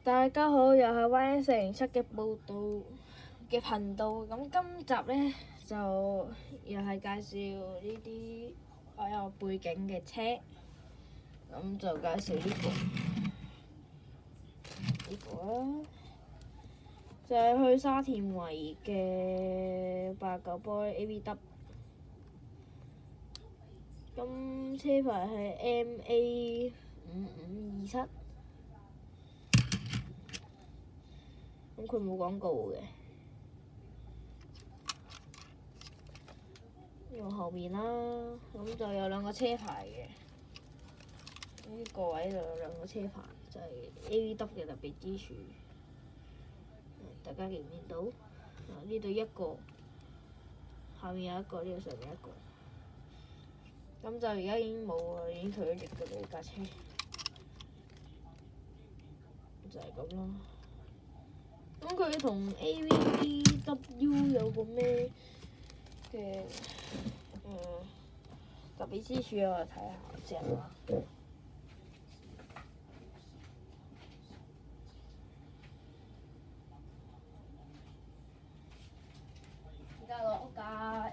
大家好，又係 Y407嘅報道嘅頻道。咁今集呢，就又係介紹呢啲我有背景嘅車。咁就介紹呢個啦，就係去沙田圍嘅89 boy AVW。咁車牌係 MA5527。咁佢冇廣告嘅，用後面啦。咁就有兩個車牌嘅，呢個位就有兩個車牌，就係 AVW 嘅特別之處。大家見唔見到？呢度一個，下面有一個，呢度上面一個。咁就而家已經冇啦，已經退咗役㗎啦，呢架車。就係咁咯。咁佢同 AVW 有個咩嘅特別之處，我睇下先啦。而家攞架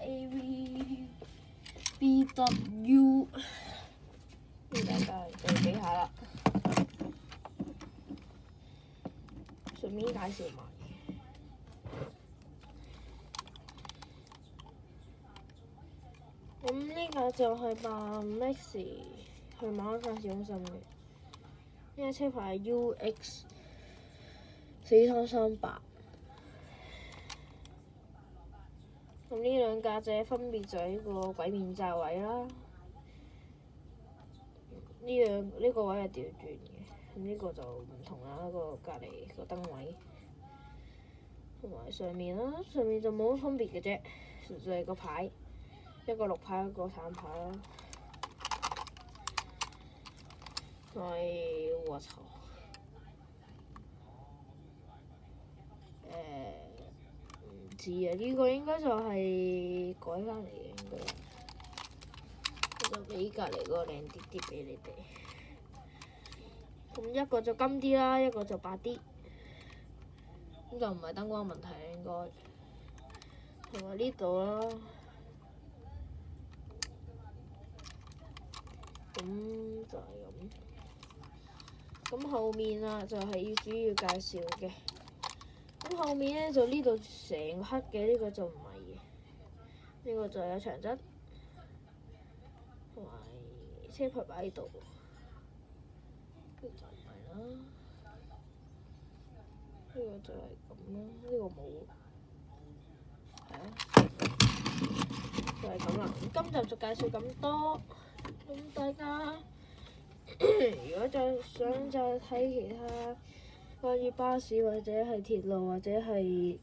AVW， 俾大家對比下啦。順便介紹埋。咁呢架就係扮 Max 去馬鞍山市中心嘅，呢架車牌係 UX4338。咁呢兩架車分別就係呢個鬼面罩位啦，呢個位係調轉嘅，咁呢個就唔同啦，個隔離個燈位，同埋上面啦，上面就冇乜分別嘅啫，純粹係個牌，一個綠牌，一個橙牌啦。我操！唔知啊，呢個應該就係改翻嚟嘅，應該。我就俾隔離嗰個靚啲啲俾你哋。咁一個就金啲啦，一個就白啲。咁就唔係燈光問題應該。同埋呢度啦。咁就係咁。咁後面啊，就係要主要介紹嘅。咁後面咧就呢度成個黑嘅，呢個就唔係嘅。呢個就有長質，同埋車牌擺喺度。呢個就唔係啦。呢個就係咁啦，呢個冇。係啊，就係咁啦。咁今集就介紹咁多。咁大家如果再想睇其他關於巴士或者係鐵路或者係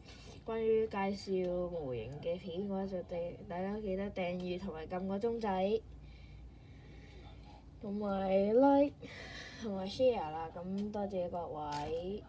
關於介紹模型嘅片嘅話，就大家記得訂閱同埋撳個鐘仔，同埋 like 同埋 share 啦。咁多謝各位。